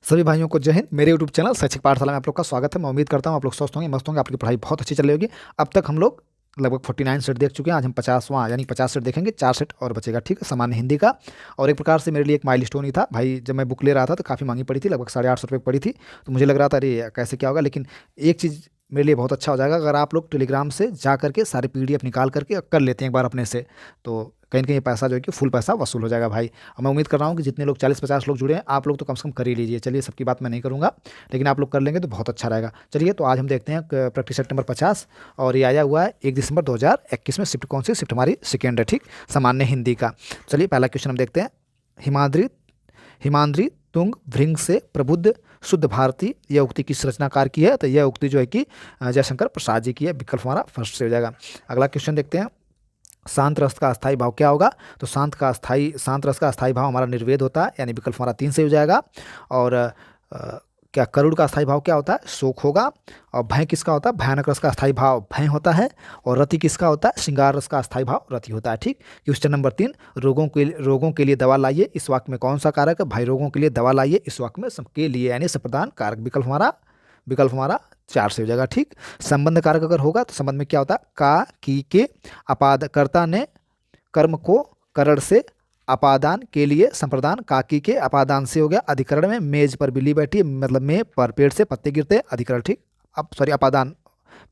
सभी भाइयों को जय हिंद। मेरे यूट्यूब चैनल शैक्षिक पाठशाला में आप लोग का स्वागत है। मैं उम्मीद करता हूँ आप लोग स्वस्थ होंगे, मस्त होंगे, आपकी पढ़ाई बहुत अच्छी चल रही होगी। अब तक हम लोग लगभग 49 सेट देख चुके हैं। आज हम 50वां यानी 50 सेट देखेंगे। 4 सेट और बचेगा, ठीक है, सामान्य हिंदी का। और एक प्रकार से मेरे लिए एक माइलस्टोन ही था भाई। जब मैं बुक ले रहा था तो काफ़ी महंगी पड़ी थी, लगभग 850 रुपये पड़ी थी। तो मुझे लग रहा था अरे कैसे क्या होगा, लेकिन एक चीज़ मेरे लिए बहुत अच्छा हो जाएगा अगर आप लोग टेलीग्राम से जा करके सारे PDF निकाल करके कर लेते हैं एक बार अपने से, तो कहीं ना कहीं ये पैसा जो है कि फुल पैसा वसूल हो जाएगा भाई। और मैं उम्मीद कर रहा हूँ कि जितने लोग 40-50 लोग जुड़े हैं, आप लोग तो कम से कम कर ही लीजिए। चलिए, सबकी बात मैं नहीं करूँगा, लेकिन आप लोग कर लेंगे तो बहुत अच्छा रहेगा। चलिए, तो आज हम देखते हैं प्रैक्टिस सेट नंबर 50, और ये आया हुआ है 1 दिसंबर 2021 में। शिफ्ट कौन सी? शिफ्ट हमारी सेकेंड है, ठीक, सामान्य हिंदी का। चलिए, पहला क्वेश्चन हम देखते हैं। हिमाद्री हिमाद्री तुंग भृंग से प्रबुद्ध शुद्ध भारती, यह उक्ति किस रचनाकार की है? तो यह उक्ति जो है कि जयशंकर प्रसाद जी की है। विकल्प हमारा फर्स्ट से हो जाएगा। अगला क्वेश्चन देखते हैं। शांत रस का अस्थायी भाव क्या होगा? तो शांत रस का अस्थायी भाव हमारा निर्वेद होता है, यानी विकल्प हमारा 3 से हो जाएगा। और क्या करुण का अस्थायी भाव क्या होता है? शोक होगा। और भय किसका होता है? भयानक रस का अस्थायी भाव भय होता है। और रति किसका होता है? श्रृंगार रस का अस्थायी भाव रति होता है, ठीक। क्वेश्चन नंबर 3, रोगों के लिए दवा लाइए, इस वाक्य में कौन सा कारक है? भाई रोगों के लिए दवा लाइए, इस वाक्य में सबके लिए यानी सप्रदान कारक। विकल्प हमारा 4 से हो जाएगा, ठीक। संबंध कारक अगर होगा तो संबंध में क्या होता है? का की के अपादकर्ता ने कर्म को करण से अपादान के लिए संप्रदान, काकी के अपादान से हो गया। अधिकरण में मेज पर बिल्ली बैठी, मतलब में पर पेड़ से पत्ते गिरते, अधिकरण, ठीक। अब सॉरी, अपादान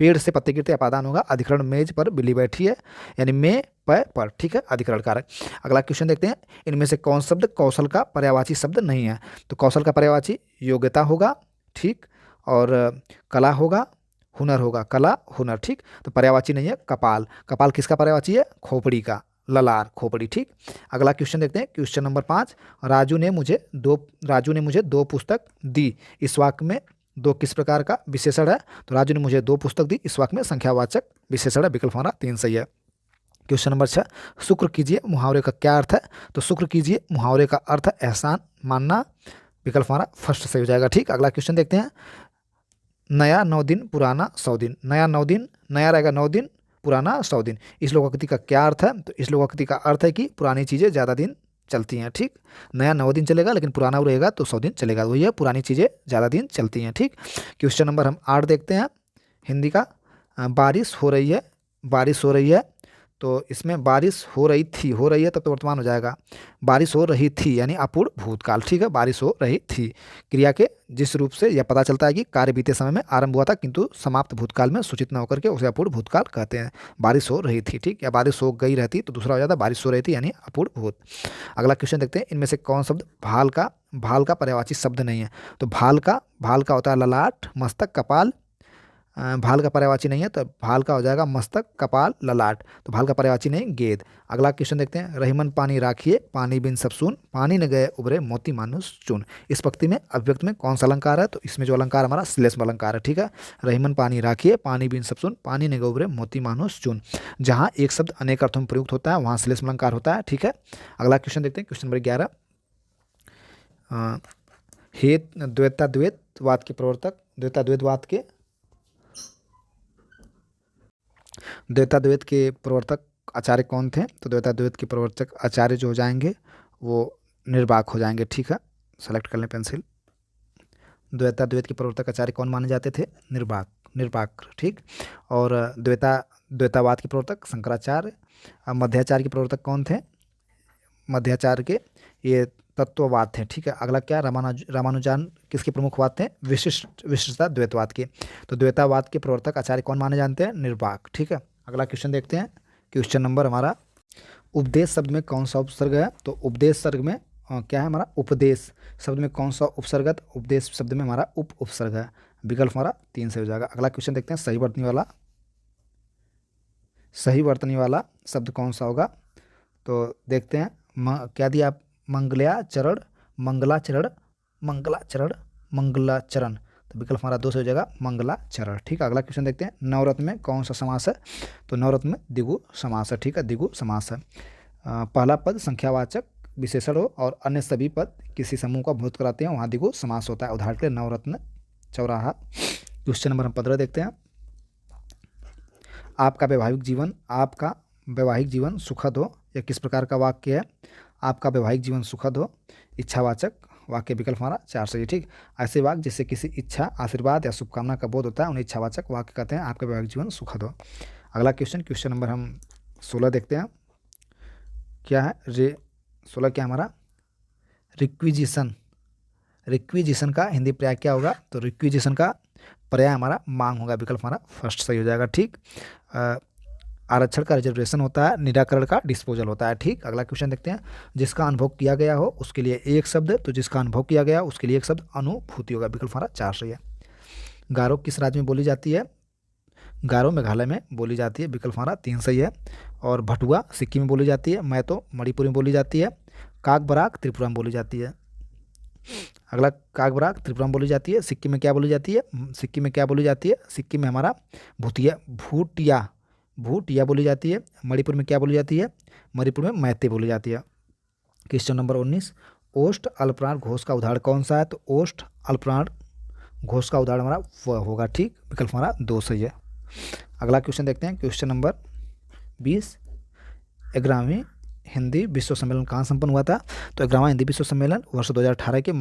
पेड़ से पत्ते गिरते, अपादान होगा। अधिकरण मेज पर बिल्ली बैठी है, यानी में पर, ठीक है, अधिकरण कारक। अगला क्वेश्चन देखते हैं। इनमें से कौन शब्द कौशल का पर्यायवाची शब्द नहीं है? तो कौशल का पर्यायवाची योग्यता होगा, ठीक, और कला होगा, हुनर होगा, कला हुनर, ठीक। तो पर्यायवाची नहीं है कपाल। कपाल किसका पर्यायवाची है? खोपड़ी का, ललार, खोपड़ी, ठीक। अगला क्वेश्चन देखते हैं। क्वेश्चन नंबर 5, राजू ने मुझे दो पुस्तक दी, इस वाक्य में दो किस प्रकार का विशेषण है? तो राजू ने मुझे 2 पुस्तक दी, इस वाक्य में संख्यावाचक विशेषण है। विकल्प हमारा 3 सही है। क्वेश्चन नंबर 6, शुक्र कीजिए मुहावरे का क्या अर्थ है? तो शुक्र कीजिए मुहावरे का अर्थ है एहसान मानना। विकल्प हमारा फर्स्ट सही हो जाएगा, ठीक। अगला क्वेश्चन देखते हैं। नया 9 दिन, पुराना 100 दिन। नया 9 दिन, नया रहेगा 9 दिन, पुराना 100 दिन। इस लोकोक्ति का क्या अर्थ है? तो इस लोकोक्ति का अर्थ है कि पुरानी चीज़ें ज़्यादा दिन चलती हैं, ठीक। नया 9 दिन चलेगा, लेकिन पुराना रहेगा तो 100 दिन चलेगा। वही है, पुरानी चीज़ें ज़्यादा दिन चलती हैं, ठीक। क्वेश्चन नंबर हम 8 देखते हैं, हिंदी का। बारिश हो रही है, बारिश हो रही है, तो इसमें बारिश हो रही थी, हो रही है तब तो वर्तमान हो जाएगा। बारिश हो रही थी यानी अपूर्ण भूतकाल, ठीक है, बारिश हो रही थी। क्रिया के जिस रूप से यह पता चलता है कि कार्य बीते समय में आरंभ हुआ था किंतु समाप्त भूतकाल में सूचित न होकर के उसे अपूर्ण भूतकाल कहते हैं। बारिश हो रही थी, ठीक, या बारिश हो गई रहती तो दूसरा हो जाता बारिश हो रही थी यानी अपूर्ण भूत। अगला क्वेश्चन देखते हैं। इनमें से कौन शब्द भाल का पर्यायवाची शब्द नहीं है? तो भाल का होता है ललाट, मस्तक, कपाल। भाल का पर्यायवाची नहीं है, तो भाल का हो जाएगा मस्तक, कपाल, ललाट। तो भाल का पर्यायवाची नहीं, गेद। अगला क्वेश्चन देखते हैं। रहीमन पानी राखिए, पानी बिन सब सून, पानी न गए उबरे मोती मानुष चुन। इस पंक्ति में अभिव्यक्त में कौन सा अलंकार है? तो इसमें जो अलंकार हमारा श्लेषम अलंकार है, ठीक है। रहीमन पानी राखिए, पानी बिन सब सून, पानी न गए उबरे मोती मानुष चुन। जहाँ एक शब्द अनेक अर्थों में प्रयुक्त होता है वहाँ श्लेषम अलंकार होता है, ठीक है। अगला क्वेश्चन देखते हैं। क्वेश्चन नंबर 11, हेत द्वैताद्वैतवाद के प्रवर्तक, द्वैताद्वैत के प्रवर्तक आचार्य कौन थे? तो द्वैताद्वैत के प्रवर्तक आचार्य जो हो जाएंगे वो निर्वाक हो जाएंगे, ठीक है। सेलेक्ट कर लें पेंसिल। द्वैताद्वैत के प्रवर्तक आचार्य कौन माने जाते थे? निर्वाक, ठीक। और द्वैतावाद के प्रवर्तक शंकराचार्य। मध्याचार्य के प्रवर्तक कौन थे? मध्याचार्य के ये तत्ववाद थे, ठीक है। अगला क्या? रामानुजान किसके प्रमुखवाद थे? विशिष्टता द्वैतवाद के। तो द्वैतावाद के प्रवर्तक आचार्य कौन माने जानते हैं? निर्वाक, ठीक है। अगला क्वेश्चन देखते हैं। क्वेश्चन नंबर हमारा, उपदेश शब्द में कौन सा उपसर्ग है? तो उपदेश शब्द में क्या है हमारा? उपदेश शब्द में कौन सा उपसर्ग है? तो उपदेश शब्द में हमारा उपसर्ग है। विकल्प हमारा 3 से हो जाएगा। अगला क्वेश्चन देखते हैं। सही वर्तनी वाला शब्द कौन सा होगा? तो देखते हैं। क्या दिया आप? मंगलाचरण, मंगलाचरण। तो विकल्प हमारा 2 से हो जाएगा, मंगलाचरण, ठीक है। अगला क्वेश्चन देखते हैं। नवरत्न में कौन सा समास है? तो नवरत्न में द्विगु समास है, ठीक है, द्विगु समास है। पहला पद संख्यावाचक विशेषण हो और अन्य सभी पद किसी समूह का भूत कराते हैं, वहाँ द्विगु समास होता है। उदाहरण के लिए नवरत्न, चौराहा। क्वेश्चन नंबर हम 15 देखते हैं। आपका वैवाहिक जीवन सुखद हो, यह किस प्रकार का वाक्य है? आपका वैवाहिक जीवन सुखद हो, इच्छावाचक वाक्य विकल्प हमारा 4 सही है। ठीक, ऐसे वाक्य जिससे किसी इच्छा, आशीर्वाद या शुभकामना का बोध होता है उन्हें इच्छावाचक वाक्य कहते हैं। आपका वैवाहिक जीवन सुखद हो। अगला क्वेश्चन नंबर हम 16 देखते हैं। क्या है 16 क्या हमारा रिक्विजिशन। रिक्विजिशन का हिंदी पर्याय क्या होगा? तो रिक्विजिशन का पर्याय हमारा मांग होगा, विकल्प हमारा फर्स्ट सही हो जाएगा। ठीक, आरक्षण का रिजर्वेशन होता है, निराकरण का डिस्पोजल होता है। ठीक, अगला क्वेश्चन देखते हैं। जिसका अनुभव किया गया हो उसके लिए एक शब्द, तो जिसका अनुभव किया गया उसके लिए एक शब्द अनुभूति होगा, विकल्प हमारा 4 सही है। गारो किस राज्य में बोली जाती है? गारो मेघालय में बोली जाती है, विकल्प हमारा 3 सही है। और भटुआ सिक्किम में बोली जाती है, मैतो मणिपुर में बोली जाती है, काकबराक त्रिपुरा में बोली जाती है। अगला काकबराक त्रिपुरा में बोली जाती है। सिक्किम में क्या बोली जाती है? सिक्किम में क्या बोली जाती है? सिक्किम में हमारा भूटिया बोली जाती है। मणिपुर में क्या बोली जाती है? मणिपुर में मैते बोली जाती है। क्वेश्चन नंबर 19, ओष्ठ अल्पप्राण घोष का उदाहरण कौन सा है? तो ओष्ठ अल्पप्राण घोष का उदाहरण हमारा वह होगा। ठीक, विकल्प हमारा 2 सही है। अगला क्वेश्चन देखते हैं। क्वेश्चन नंबर 20, 11वीं हिंदी विश्व सम्मेलन कहाँ संपन्न हुआ था? तो 11वां हिंदी विश्व सम्मेलन वर्ष 2018 के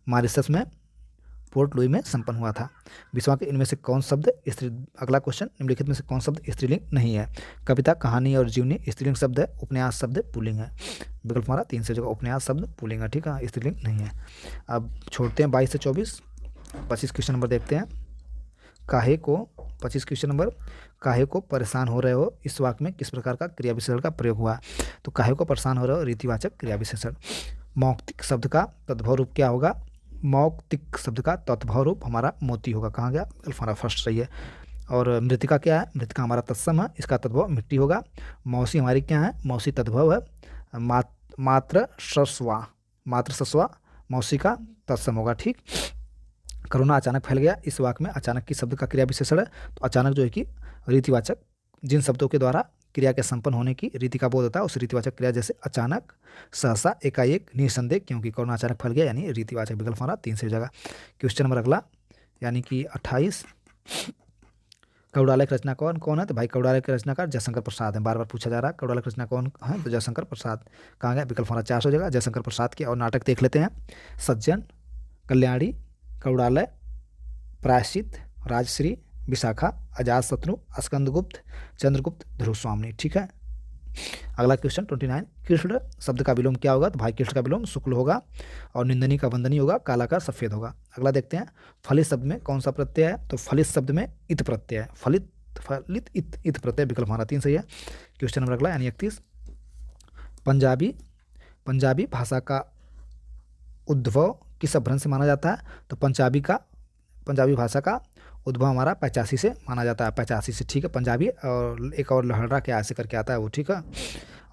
मॉरिशस में पोर्ट लुई में संपन्न हुआ था। 20वां के इनमें से कौन शब्द स्त्री। अगला क्वेश्चन, निम्नलिखित में से कौन शब्द स्त्रीलिंग नहीं है? कविता, कहानी और जीवनी स्त्रीलिंग शब्द है, उपन्यास शब्द पुल्लिंग है, विकल्प हमारा 3 से जगह उपन्यास शब्द पुल्लिंग है। ठीक है, स्त्रीलिंग नहीं है। अब छोड़ते हैं 22 से 24, 25 क्वेश्चन नंबर देखते हैं। काहे को 25 क्वेश्चन नंबर, काहे को परेशान हो रहे हो इस वाक्य में किस प्रकार का क्रिया विशेषण का प्रयोग हुआ? तो काहे को परेशान हो रहे हो रीतिवाचक क्रिया विशेषण। मौक्तिक शब्द का तद्भव रूप क्या होगा? मौक्तिक शब्द का तद्भव रूप हमारा मोती होगा। कहाँ गया? विकल्प हमारा फर्स्ट सही है। और मृतिका क्या है? मृतिका हमारा तत्सम है, इसका तद्भव मिट्टी होगा। मौसी हमारी क्या है? मौसी तद्भव है मात्र सस्वा मौसी का तत्सम होगा। ठीक, कोरोना अचानक फैल गया इस वाक्य में अचानक की शब्द का क्रिया विशेषण है। तो अचानक जो है कि रीतिवाचक, जिन शब्दों के द्वारा क्रिया के संपन्न होने की रीति का बोध होता है उस रीतिवाचक क्रिया, जैसे अचानक, सहसा, एकाएक, निसंदेह, क्योंकि कोरोना अचानक फैल गया, यानी रीतिवाचक, विकल्प हमारा 3 से हो जाएगा। क्वेश्चन नंबर अगला यानी कि 28, कौड़ालय की रचना कौन है? तो भाई कौड़ालय के रचनाकार जयशंकर प्रसाद है। बार बार पूछा जा रहा है कौड़ालय की रचना कौन है? तो जयशंकर प्रसाद। कहाँ गया? विकल्प हमारा 4 हो जाएगा, जयशंकर प्रसाद के। और नाटक देख लेते हैं। सज्जन, कल्याणी, कौड़ालय, प्रायश्चित, राजश्री, विशाखा, अजातशत्रु, स्कंदगुप्त, चंद्रगुप्त, ध्रुवस्वामिनी। ठीक है, अगला क्वेश्चन 29, कृष्ण शब्द का विलोम क्या होगा? तो भाई कृष्ण का विलोम शुक्ल होगा और निंदनी का वंदनी होगा, काला का सफेद होगा। अगला देखते हैं, फलित शब्द में कौन सा प्रत्यय है? तो फलित शब्द में इत प्रत्यय है, फलित इत प्रत्यय, विकल्प हमारा 3 सही है। क्वेश्चन नंबर अगला यानी 31, पंजाबी भाषा का उद्भव किस अपभ्रंश से माना जाता है? तो पंजाबी भाषा का उद्भव हमारा 85 से माना जाता है, 85 से। ठीक है, पंजाबी और एक और लहरा के ऐसे करके आता है वो। ठीक है,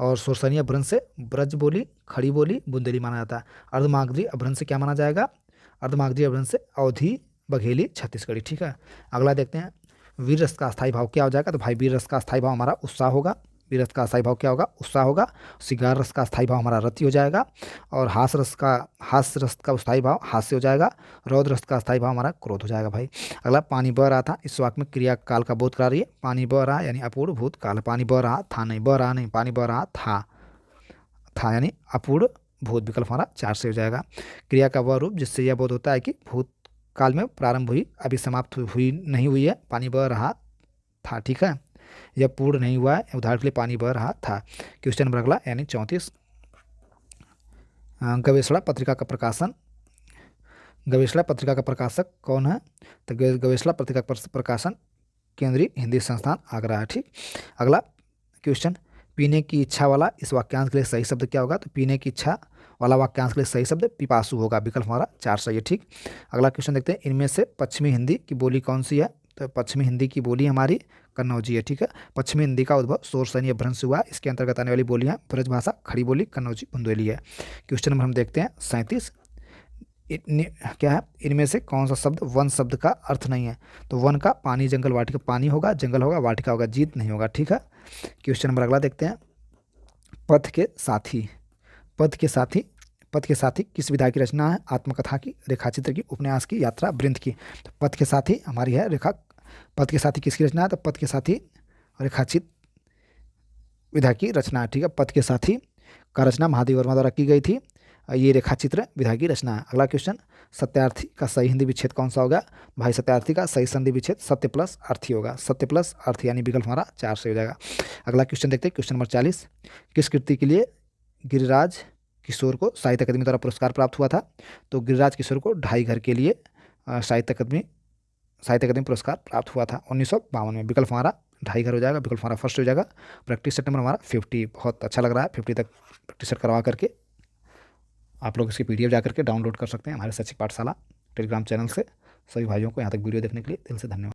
और शोरसनीय अपभ्रंश से ब्रज बोली, खड़ी बोली, बुंदेली माना जाता है। अर्धमागधी अपभ्रंश से क्या माना जाएगा? अर्धमागधी अपभ्रंश से अवधी, बघेली, छत्तीसगढ़ी। ठीक है, अगला देखते हैं, वीर रस का स्थायी भाव क्या हो जाएगा? तो भाई वीर रस का स्थायी भाव हमारा उत्साह होगा। वीर रस का स्थायी भाव क्या होगा? उत्साह होगा। श्रृंगार रस का स्थायी भाव हमारा रति हो जाएगा। और हास्य रस का स्थायी भाव हास्य हो जाएगा। रौद्र रस का स्थायी भाव हमारा क्रोध हो जाएगा। भाई अगला, पानी बह रहा था इस वाक्य में क्रिया काल का बोध करा रही है। पानी बह रहा यानी अपूर्ण भूत काल, पानी बह रहा था नहीं, बह रहा नहीं, पानी बह रहा था यानी अपूर्ण भूत, विकल्प हमारा 4 से हो जाएगा। क्रिया का वह रूप जिससे यह बोध होता है कि भूत काल में प्रारंभ हुई, अभी समाप्त हुई नहीं हुई है, पानी बह रहा था। ठीक है, यह पूर्ण नहीं हुआ है, उदाहरण के लिए पानी बह रहा था। क्वेश्चन नंबर अगला यानी 34, गवेषणा पत्रिका का प्रकाशक कौन है? तो गवेषणा पत्रिका का प्रकाशन केंद्रीय हिंदी संस्थान आगरा है। ठीक, अगला क्वेश्चन, पीने की इच्छा वाला इस वाक्यांश के लिए सही शब्द क्या होगा? तो पीने की इच्छा वाला वाक्यांश के लिए सही शब्द पिपासु होगा, विकल्प हमारा 4 सही है। ठीक, अगला क्वेश्चन देखते हैं, इनमें से पश्चिमी हिंदी की बोली कौन सी है? तो पश्चिमी हिंदी की बोली हमारी कन्नौजी है। ठीक है, पश्चिमी हिंदी का उद्भव शोरसनीय अपभ्रंश से हुआ। इसके अंतर्गत आने वाली बोलियां ब्रजभाषा, खड़ी बोली, कन्नौजी, बुंदेली है। क्वेश्चन नंबर हम देखते हैं 37, क्या है? इनमें से कौन सा शब्द वन शब्द का अर्थ नहीं है? तो वन का पानी, जंगल, वाटिका, पानी होगा, जंगल होगा, वाटिका होगा, जीत नहीं होगा। ठीक है, क्वेश्चन नंबर अगला देखते हैं, पथ के साथी किस विधा की रचना है? आत्मकथा की, रेखाचित्र की, उपन्यास की, यात्रा वृंद की। तो पथ के साथी हमारी है पथ के साथी किसकी रचना है? तो पथ के साथी रेखाचित्र विधा की रचना है। ठीक है, पथ के साथी का रचना महादेव वर्मा द्वारा की गई थी। ये रेखाचित्र विधा की रचना है। अगला क्वेश्चन, सत्यार्थी का सही हिंदी विच्छेद कौन सा होगा? भाई सत्यार्थी का सही संधि विच्छेद सत्य प्लस अर्थी होगा। सत्य प्लस अर्थी यानी विकल्प हमारा 4 से हो जाएगा। अगला क्वेश्चन देखते हैं, क्वेश्चन नंबर 40। किस कृति के लिए गिरिराज किशोर को साहित्य अकादमी द्वारा पुरस्कार प्राप्त हुआ था? तो गिरिराज किशोर को ढाई घर के लिए साहित्य अकादमी पुरस्कार प्राप्त हुआ था 1952 में। विकल्प हमारा ढाई घर हो जाएगा, विकल्प हमारा फर्स्ट हो जाएगा। प्रैक्टिस सेट नंबर हमारा 50। बहुत अच्छा लग रहा है, 50 तक प्रैक्टिस सेट करवा करके आप लोग इसकी PDF जा करके डाउनलोड कर सकते हैं हमारे शैक्षिक पाठशाला टेलीग्राम चैनल से। सभी भाइयों को यहाँ तक वीडियो देखने के लिए दिल से धन्यवाद।